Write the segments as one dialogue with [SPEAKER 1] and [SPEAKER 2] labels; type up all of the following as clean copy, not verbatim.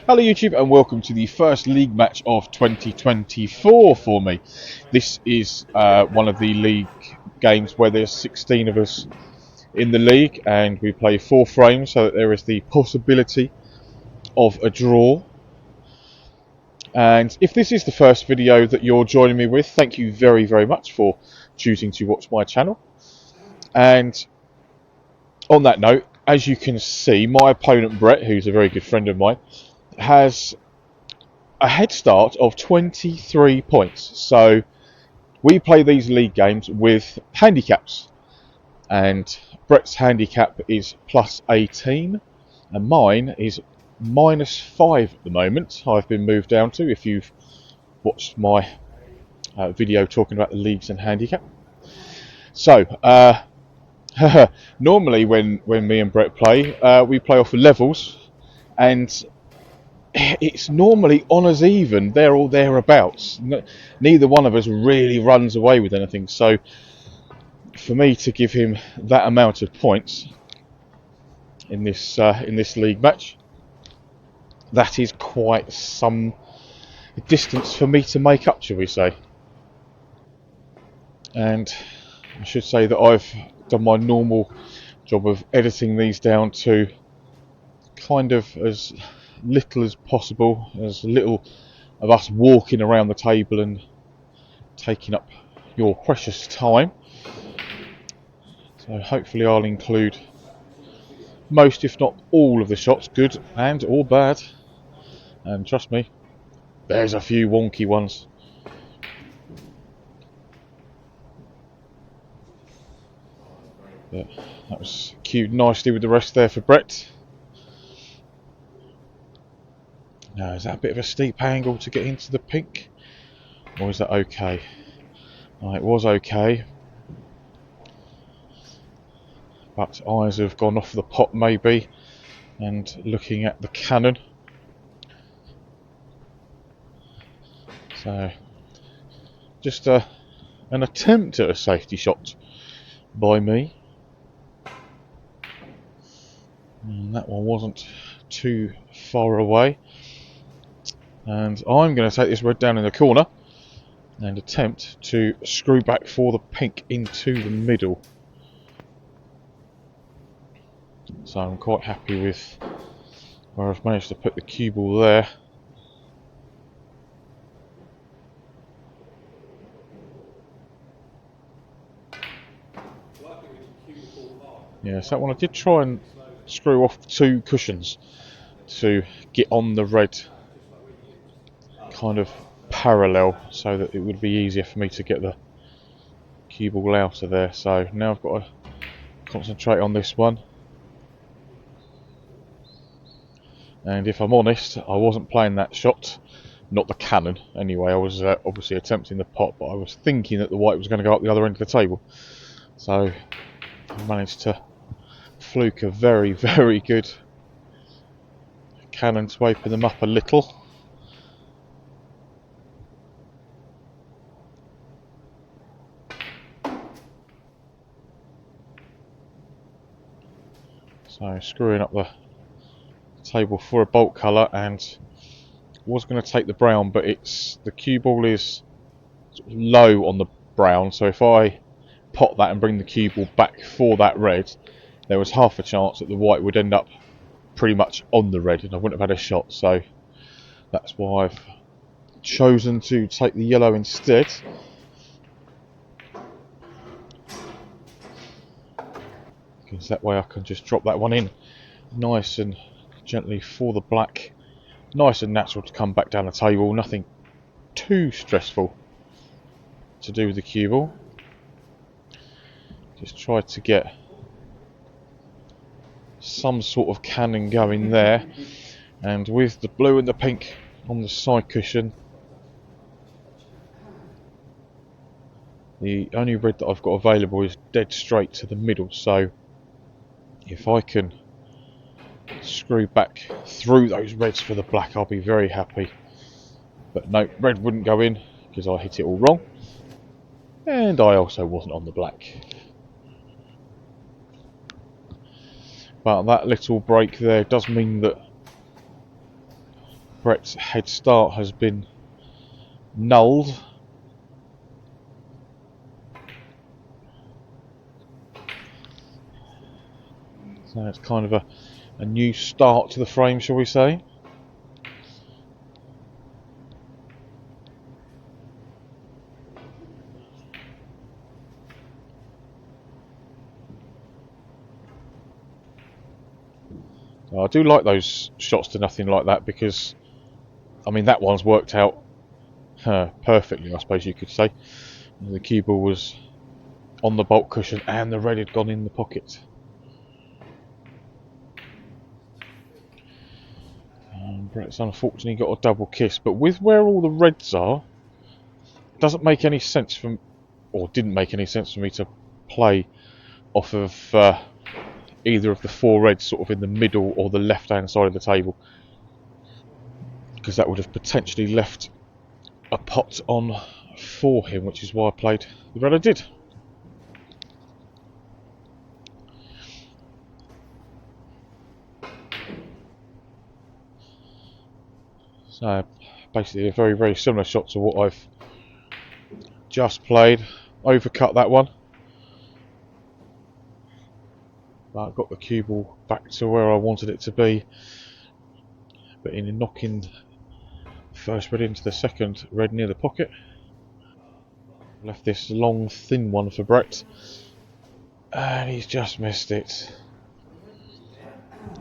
[SPEAKER 1] Hello YouTube and welcome to the first league match of 2024 for me. This is one of the league games where there's 16 of us in the league and we play 4 frames so that there is the possibility of a draw. And if this is the first video that you're joining me with, thank you very much for choosing to watch my channel. And on that note, as you can see, my opponent Brett, who's a very good friend of mine, has a head start of 23 points. So we play these league games with handicaps, and Brett's handicap is plus 18 and mine is minus 5 at the moment. I've been moved down to, if you've watched my video talking about the leagues and handicap. So normally when me and Brett play, we play off of levels, and it's normally on as even, there or thereabouts. Neither one of us really runs away with anything, so for me to give him that amount of points in this league match, that is quite some distance for me to make up, shall we say. And I should say that I've done my normal job of editing these down to kind of as little as possible, as little of us walking around the table and taking up your precious time. So hopefully I'll include most, if not all, of the shots, good and or bad. And trust me, there's a few wonky ones. But that was cued nicely with the rest there for Brett. Now, is that a bit of a steep angle to get into the pink? Or is that okay? Oh, it was okay. But eyes have gone off the pot maybe, and looking at the cannon. So, just an attempt at a safety shot by me. And that one wasn't too far away. And I'm going to take this red down in the corner and attempt to screw back for the pink into the middle. So I'm quite happy with where I've managed to put the cue ball there. Yes, that one I did try and screw off 2 cushions to get on the red kind of parallel so that it would be easier for me to get the cue ball out of there. So now I've got to concentrate on this one. And if I'm honest, I wasn't playing that shot, not the cannon anyway. I was obviously attempting the pot, but I was thinking that the white was going to go up the other end of the table. So I managed to fluke a very good cannon to open them up a little. So screwing up the table for a bolt colour, and was going to take the brown, but the cue ball is sort of low on the brown, so if I pot that and bring the cue ball back for that red, there was half a chance that the white would end up pretty much on the red and I wouldn't have had a shot. So that's why I've chosen to take the yellow instead. Because that way I can just drop that one in nice and gently for the black. Nice and natural to come back down the table, nothing too stressful to do with the cue ball. Just try to get some sort of cannon going there, and with the blue and the pink on the side cushion, the only red that I've got available is dead straight to the middle, so if I can screw back through those reds for the black, I'll be very happy. But no, red wouldn't go in because I hit it all wrong, and I also wasn't on the black. But that little break there does mean that Brett's head start has been nulled. So it's kind of a new start to the frame, shall we say. I do like those shots to nothing like that because, I mean, that one's worked out perfectly, I suppose you could say. The cue ball was on the bolt cushion and the red had gone in the pocket. Brett's unfortunately got a double kiss, but with where all the reds are, it doesn't make any sense from, or didn't make any sense for me to play off of either of the 4 reds sort of in the middle or the left hand side of the table, because that would have potentially left a pot on for him, which is why I played the red I did. So basically a very, very similar shot to what I've just played. Overcut that one, but I got the cue ball back to where I wanted it to be, but in knocking the first red into the second red near the pocket, left this long thin one for Brett, and he's just missed it.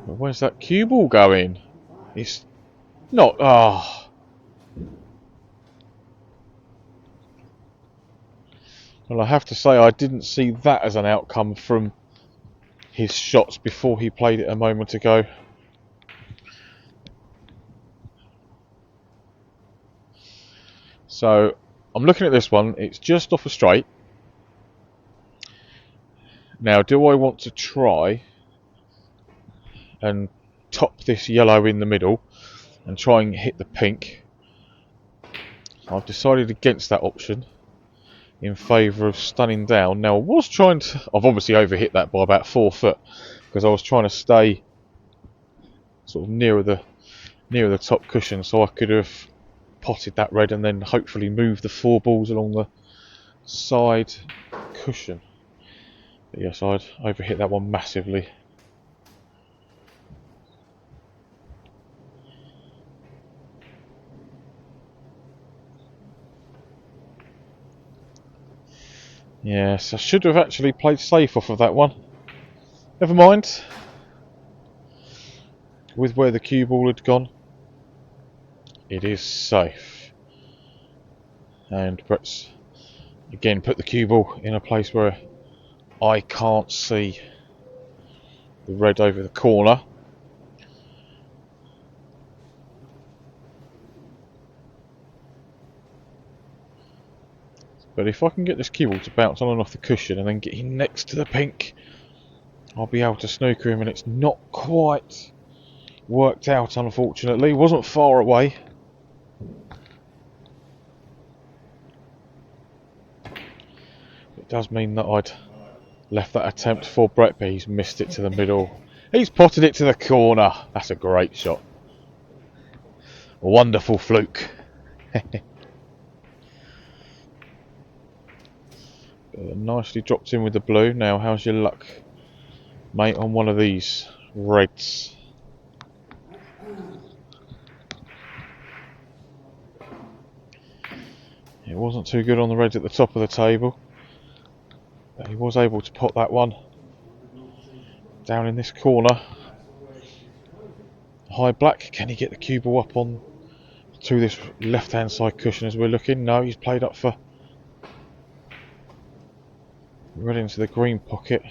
[SPEAKER 1] But where's that cue ball going? It's not. Ah. Well, I have to say I didn't see that as an outcome from his shots before he played it a moment ago. So I'm looking at this one, it's just off a straight. Now, do I want to try and top this yellow in the middle and try and hit the pink? I've decided against that option in favour of stunning down. Now, I was trying to, I've obviously overhit that by about 4 foot because I was trying to stay sort of nearer the top cushion, so I could have potted that red and then hopefully move the 4 balls along the side cushion. But yes, I'd overhit that one massively. Yes, I should have actually played safe off of that one. Never mind. With where the cue ball had gone, it is safe. And Brett's again put the cue ball in a place where I can't see the red over the corner. But if I can get this cue ball to bounce on and off the cushion and then get him next to the pink, I'll be able to snooker him, and it's not quite worked out, unfortunately. It wasn't far away. It does mean that I'd left that attempt for Brett, but he's missed it to the middle. He's potted it to the corner. That's a great shot. A wonderful fluke. Nicely dropped in with the blue. Now, how's your luck, mate, on one of these reds? It wasn't too good on the reds at the top of the table, but he was able to pot that one down in this corner. High black, can he get the cue ball up on to this left hand side cushion as we're looking? No, he's played up for red into the green pocket.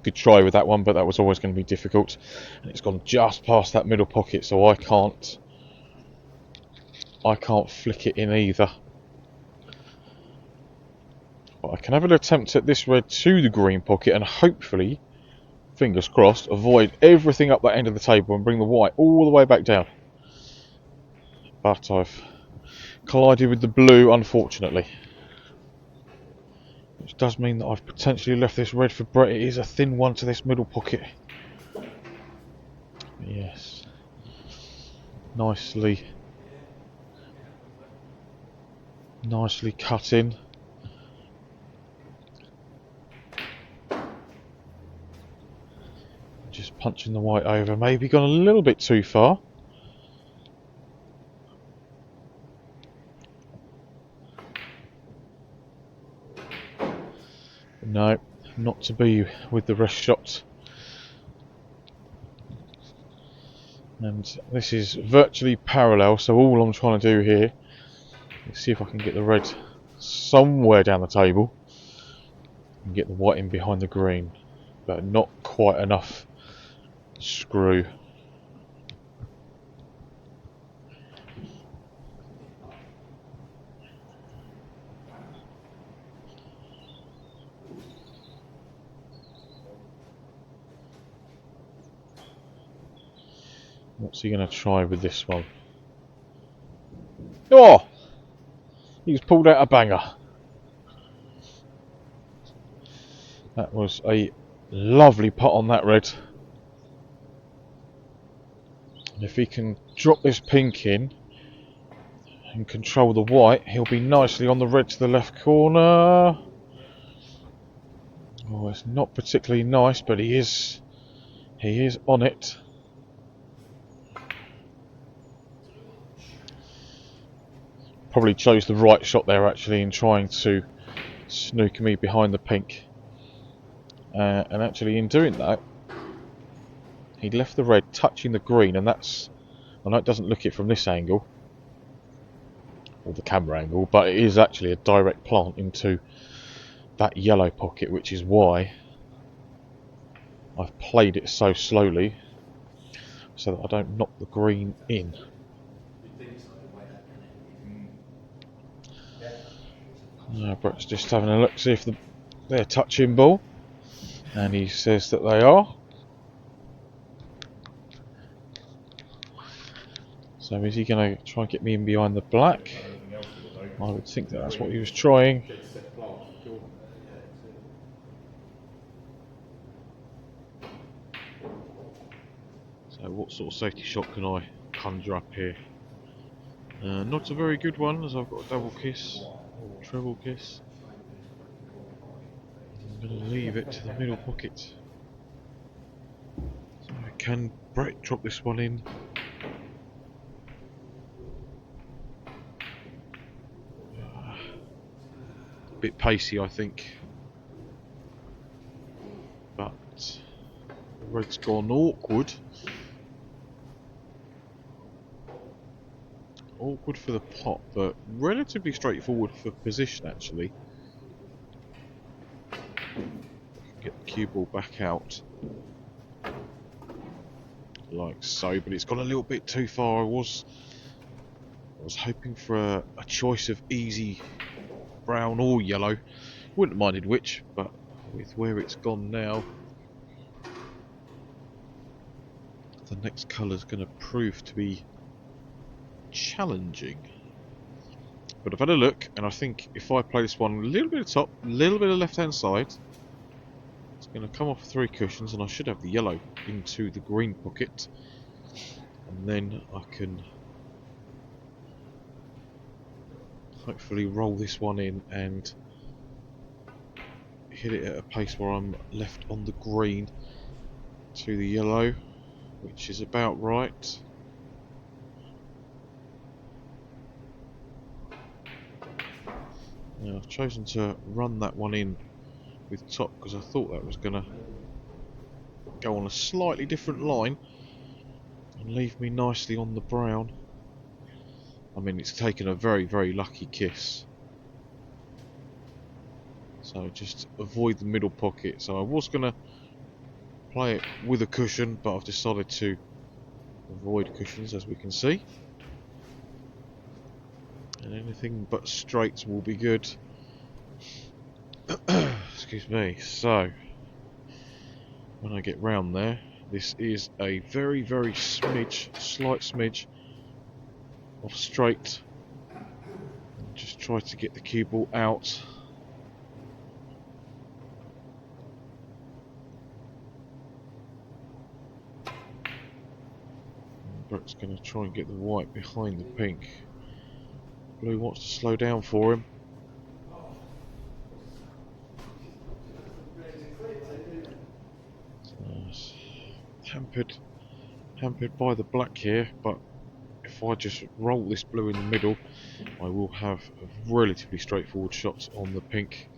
[SPEAKER 1] Good try with that one, but that was always going to be difficult, and it's gone just past that middle pocket, so I can't flick it in either. But I can have an attempt at this red to the green pocket and hopefully, fingers crossed, avoid everything up that end of the table and bring the white all the way back down. But I've collided with the blue, unfortunately. Which does mean that I've potentially left this red for Brett. It is a thin one to this middle pocket. Yes. Nicely cut in. Just punching the white over. Maybe gone a little bit too far. No, not to be with the rest shot. And this is virtually parallel, so all I'm trying to do here is see if I can get the red somewhere down the table and get the white in behind the green, but not quite enough screw. What's he going to try with this one? Oh! He's pulled out a banger. That was a lovely putt on that red. And if he can drop this pink in and control the white, he'll be nicely on the red to the left corner. Oh, it's not particularly nice, but he is on it. Probably chose the right shot there actually in trying to snooker me behind the pink. And actually in doing that, he left the red touching the green, and that's, I know it doesn't look it from this angle, or the camera angle, but it is actually a direct plant into that yellow pocket, which is why I've played it so slowly, so that I don't knock the green in. Brett's just having a look, see if they're touching ball, and he says that they are. So is he going to try and get me in behind the black? I would think that that's what he was trying. So what sort of safety shot can I conjure up here? Not a very good one, as I've got a double kiss, or treble kiss. I'm going to leave it to the middle pocket. So can Brett drop this one in? A bit pacey, I think. But the red's gone awkward. Awkward for the pot, but relatively straightforward for position actually. Get the cue ball back out like so, but it's gone a little bit too far. I was hoping for a choice of easy brown or yellow. Wouldn't have minded which, but with where it's gone now, the next colour's going to prove to be challenging. But I've had a look, and I think if I play this one a little bit of top, a little bit of left hand side, it's going to come off 3 cushions, and I should have the yellow into the green pocket, and then I can hopefully roll this one in and hit it at a pace where I'm left on the green to the yellow, which is about right. Now I've chosen to run that one in with top because I thought that was going to go on a slightly different line and leave me nicely on the brown. I mean, it's taken a very, very lucky kiss. So just avoid the middle pocket. So I was going to play it with a cushion, but I've decided to avoid cushions, as we can see. And anything but straights will be good. Excuse me. So when I get round there, this is a very, very slight smidge of straight Just try to get the cue ball out. Brett's going to try and get the white behind the pink. Blue wants to slow down for him. Hampered by the black here, but if I just roll this blue in the middle, I will have a relatively straightforward shot on the pink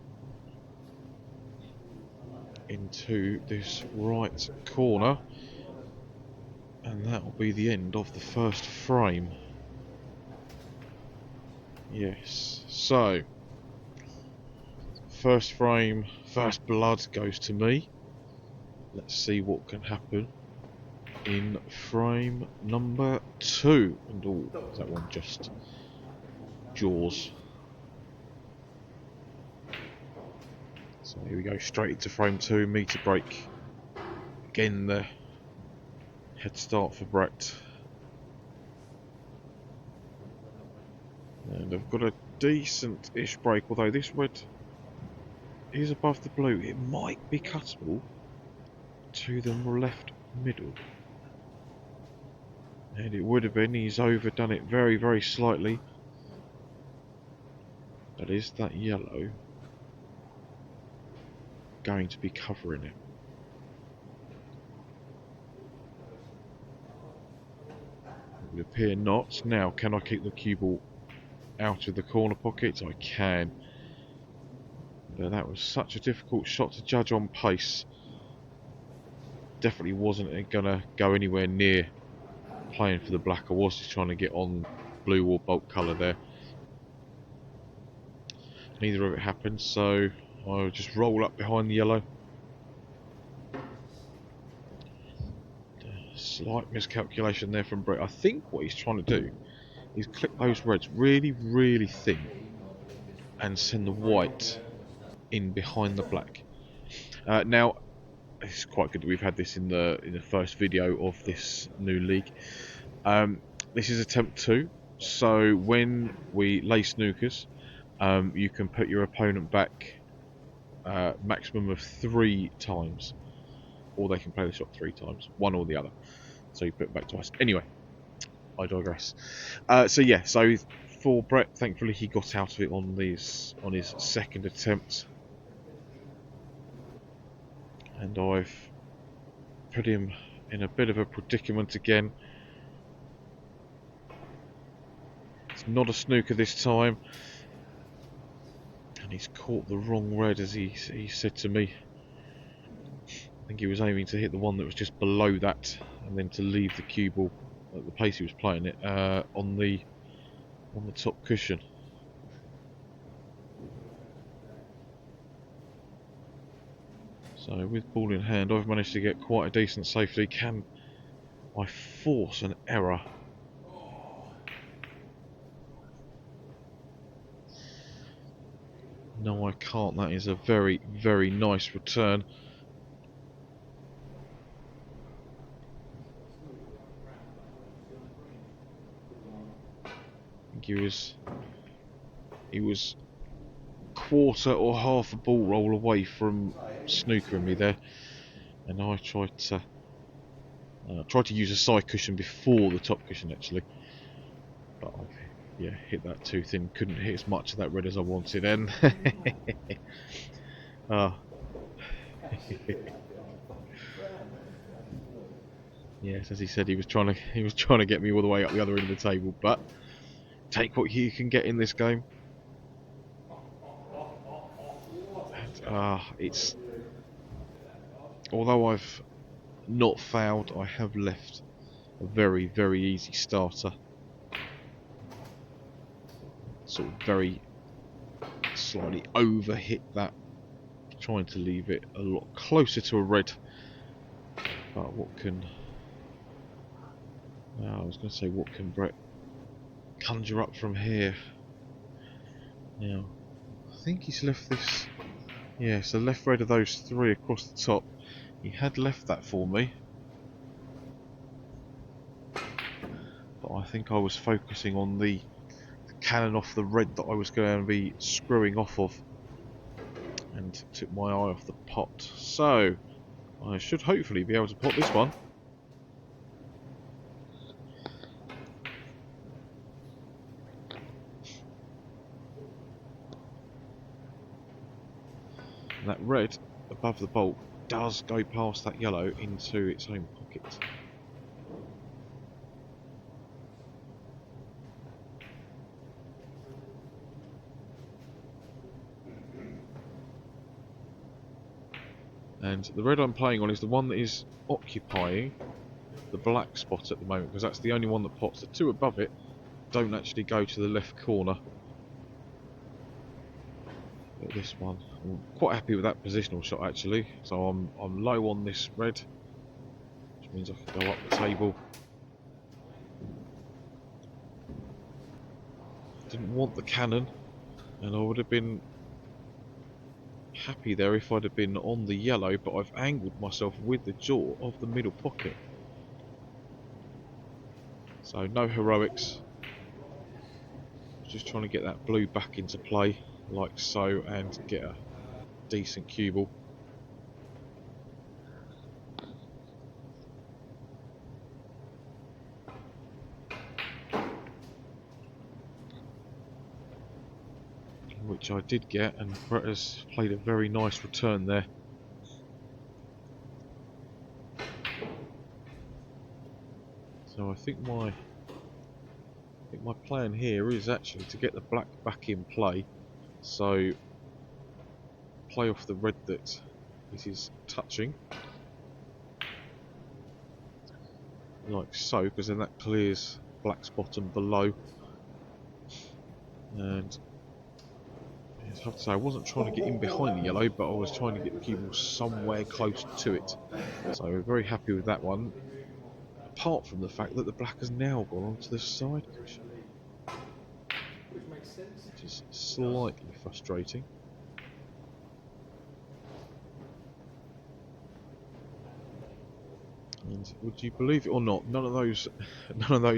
[SPEAKER 1] into this right corner, and that will be the end of the first frame. Yes, so first frame, first blood goes to me. Let's see what can happen in frame number 2. And oh, that one just jaws. So here we go, straight into frame 2, meter break. Again, the head start for Brett. And I've got a decent-ish break, although this red is above the blue. It might be cuttable to the left middle. And it would have been. He's overdone it very, very slightly. That is that yellow going to be covering it. It would appear not. Now, can I keep the cue ball out of the corner pocket? I can. But that was such a difficult shot to judge on pace. Definitely wasn't going to go anywhere near playing for the black. I was just trying to get on blue or bulk colour there. Neither of it happened, so I'll just roll up behind the yellow. Slight miscalculation there from Brett. I think what he's trying to do is clip those reds really, really thin and send the white in behind the black. Now, it's quite good that we've had this in the first video of this new league. This is attempt 2, so when we lay snookers, you can put your opponent back maximum of 3 times, or they can play the shot 3 times, one or the other. So you put it back twice. Anyway, I digress. So yeah, so for Brett, thankfully he got out of it on his second attempt, and I've put him in a bit of a predicament again. It's not a snooker this time, and he's caught the wrong red, as he said to me. I think he was aiming to hit the one that was just below that, and then to leave the cue ball at the pace he was playing it on the top cushion. So with ball in hand, I've managed to get quite a decent safety. Can I force an error? No, I can't. That is a very, very nice return. I think he was quarter or half a ball roll away from snookering me there, and I tried to use a side cushion before the top cushion actually, but I hit that too thin. Couldn't hit as much of that red as I wanted, and yes, as he said, he was trying to get me all the way up the other end of the table, but take what you can get in this game. And, it's, although I've not fouled, I have left a very, very easy starter. Sort of very slightly over hit that, trying to leave it a lot closer to a red. But what can I was going to say, what can Brett conjure up from here? Now, I think he's left this. Yeah, so left red of those 3 across the top. He had left that for me, but I think I was focusing on the cannon off the red that I was going to be screwing off of, and took my eye off the pot. So I should hopefully be able to pot this one. And that red above the bolt does go past that yellow into its own pocket. And the red I'm playing on is the one that is occupying the black spot at the moment, because that's the only one that pots. The two above it don't actually go to the left corner. But this one, I'm quite happy with that positional shot actually. So I'm low on this red, which means I can go up the table. Didn't want the cannon, and I would have been happy there if I'd have been on the yellow, but I've angled myself with the jaw of the middle pocket. So no heroics. Just trying to get that blue back into play, like so, and get a decent cue ball. Which I did get, and Brett has played a very nice return there. So I think my plan here is actually to get the black back in play. So play off the red that it is touching, like so, because then that clears black's bottom below. And I have to say, I wasn't trying to get in behind the yellow, but I was trying to get the cue ball somewhere close to it. So we're very happy with that one, apart from the fact that the black has now gone onto the side cushion, which is slightly frustrating. And would you believe it or not, none of those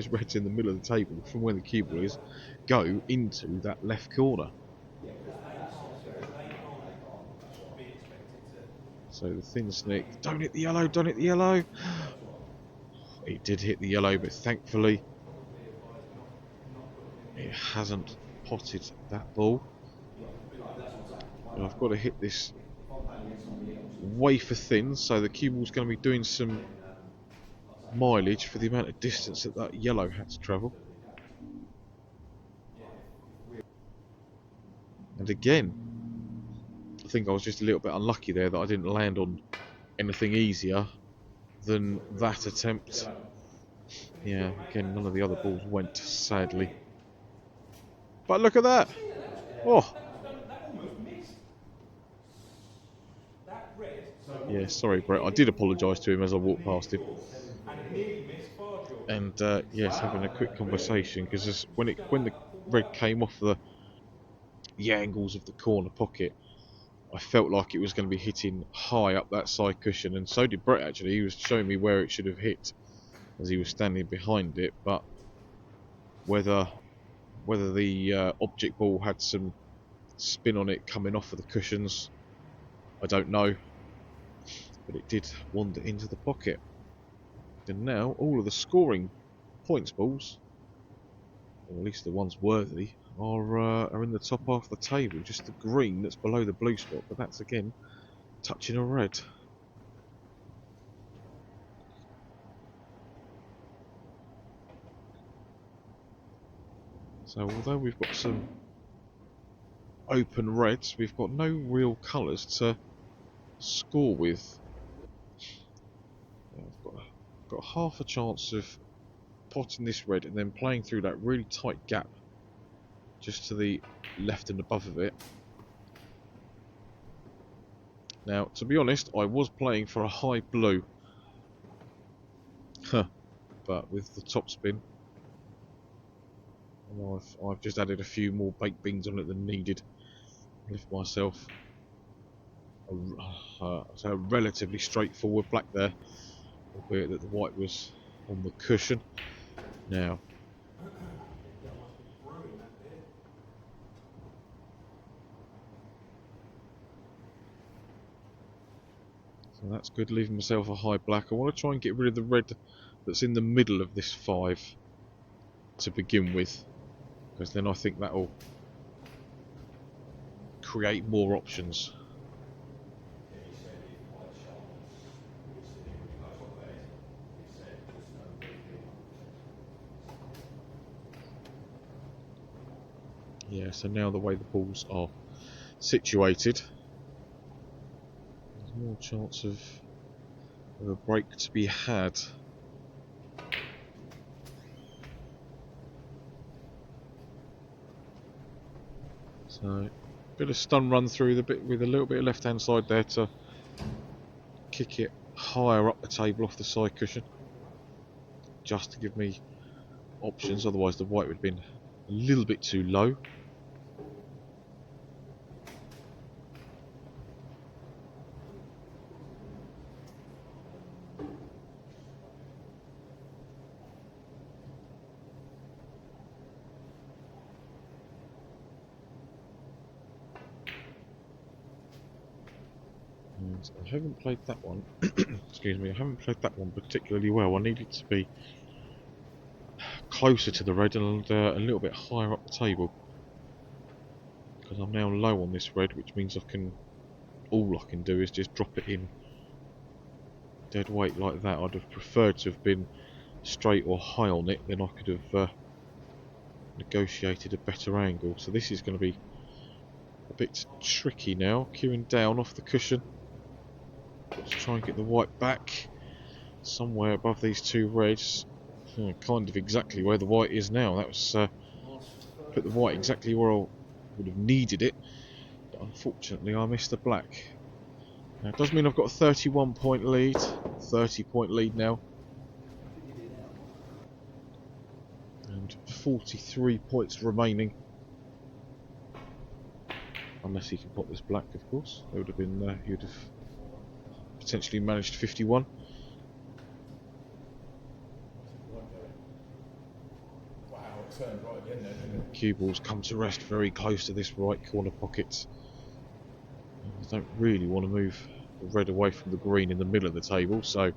[SPEAKER 1] reds in the middle of the table, from where the cue ball is, go into that left corner. So the thin snick, don't hit the yellow, don't hit the yellow. It did hit the yellow, but thankfully it hasn't potted that ball. And I've got to hit this wafer thin, so the cue ball's going to be doing some mileage for the amount of distance that that yellow had to travel. And again, I think I was just a little bit unlucky there that I didn't land on anything easier than that attempt. Yeah, again, none of the other balls went, sadly. But look at that! Oh! Yeah, sorry, Brett. I did apologise to him as I walked past him. And yes, having a quick conversation, because when the red came off the angles of the corner pocket, I felt like it was going to be hitting high up that side cushion, and so did Brett actually. He was showing me where it should have hit as he was standing behind it, but whether the object ball had some spin on it coming off of the cushions, I don't know, but it did wander into the pocket. And now all of the scoring points balls, or at least the ones worthy, are in the top half of the table. Just the green that's below the blue spot, but that's again touching a red. So although we've got some open reds, we've got no real colours to score with. I've got half a chance of potting this red and then playing through that really tight gap just to the left and above of it. Now, to be honest, I was playing for a high blue, but with the top spin, I've just added a few more baked beans on it than needed. Left myself a relatively straightforward black there, albeit that the white was on the cushion. Now, So that's good, leaving myself a high black. I want to try and get rid of the red that's in the middle of this 5 to begin with, because then I think that'll create more options. Yeah, so now the way the balls are situated, there's more chance of a break to be had. So, bit of stun run through the bit with a little bit of left hand side there to kick it higher up the table off the side cushion, just to give me options. Otherwise, the white would have been a little bit too low. And I haven't played that one. Excuse me, I haven't played that one particularly well. I needed to be closer to the red and a little bit higher up the table, because I'm now low on this red, which means all I can do is just drop it in dead weight like that. I'd have preferred to have been straight or high on it, then I could have negotiated a better angle. So this is going to be a bit tricky now. Queuing down off the cushion. Let's try and get the white back somewhere above these 2 reds. Kind of exactly where the white is now. That was put the white exactly where I would have needed it, but unfortunately I missed the black. Now it does mean I've got a 31 point lead, 30 point lead now, and 43 points remaining. Unless he can pop this black, of course. It would have been, he would have potentially managed 51.
[SPEAKER 2] Wow, it turned right at the end there, didn't it?
[SPEAKER 1] Cue balls come to rest very close to this right corner pocket. I don't really want to move the red away from the green in the middle of the table, so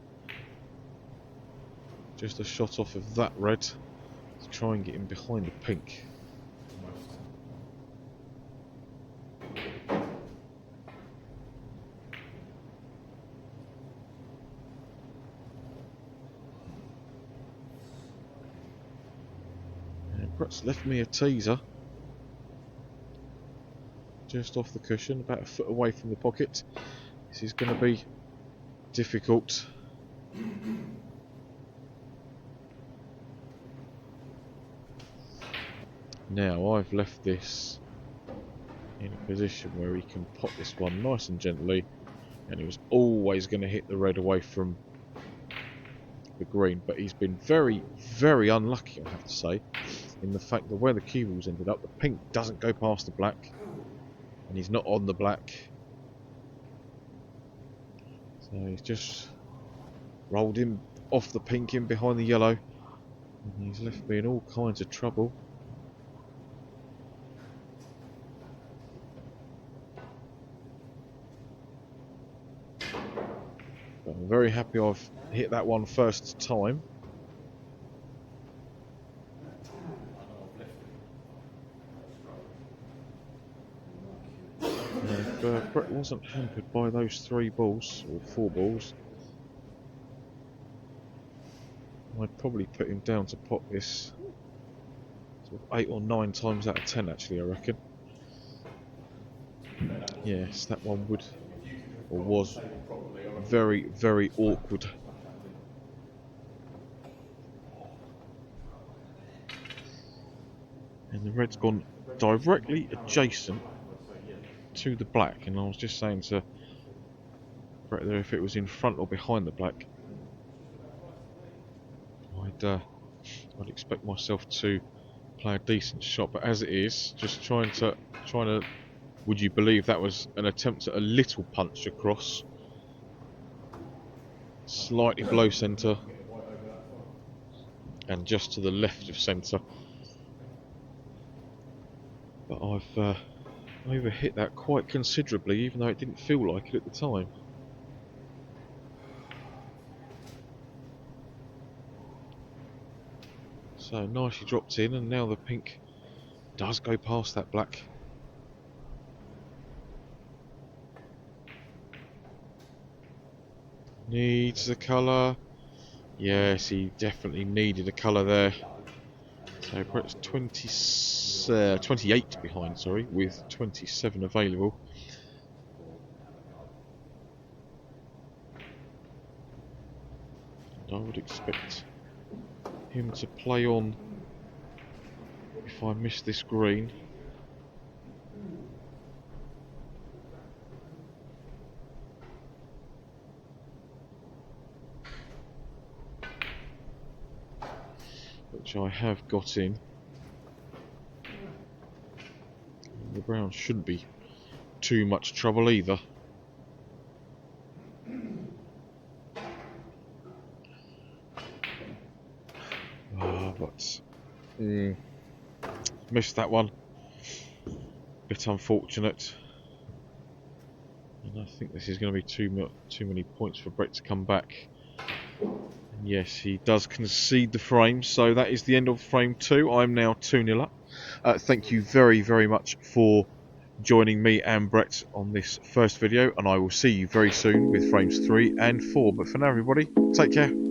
[SPEAKER 1] just a shot off of that red to try and get him behind the pink. Brett's left me a teaser just off the cushion, about a foot away from the pocket. This is going to be difficult. Now I've left this in a position where he can pop this one nice and gently, and he was always going to hit the red away from the green, but he's been very, very unlucky, I have to say, in the fact that where the cue balls ended up, the pink doesn't go past the black, and he's not on the black. So he's just rolled him off the pink in behind the yellow, and he's left me in all kinds of trouble. But I'm very happy I've hit that one first time. If Brett wasn't hampered by those 3 balls, or 4 balls, I'd probably put him down to pot this sort of 8 or 9 times out of 10 actually, I reckon. Yes, that one would, or was, very, very awkward. And the red's gone directly adjacent to the black, and I was just saying to Brett there, if it was in front or behind the black, I'd expect myself to play a decent shot, but as it is, just trying to, would you believe that was an attempt at a little punch across, slightly below centre, and just to the left of centre. But I've overhit that quite considerably, even though it didn't feel like it at the time. So nicely dropped in, and now the pink does go past that black. Needs the colour. Yes, he definitely needed a colour there. So Brett's 28 behind, sorry, with 27 available. And I would expect him to play on if I miss this green. Which I have got in. And the brown shouldn't be too much trouble either. But missed that one. Bit unfortunate. And I think this is going to be too many points for Brett to come back. And yes, he does concede the frame, so that is the end of frame 2. I'm now 2-0 up. Thank you very, very much for joining me and Brett on this first video, and I will see you very soon with frames 3 and 4. But for now, everybody, take care.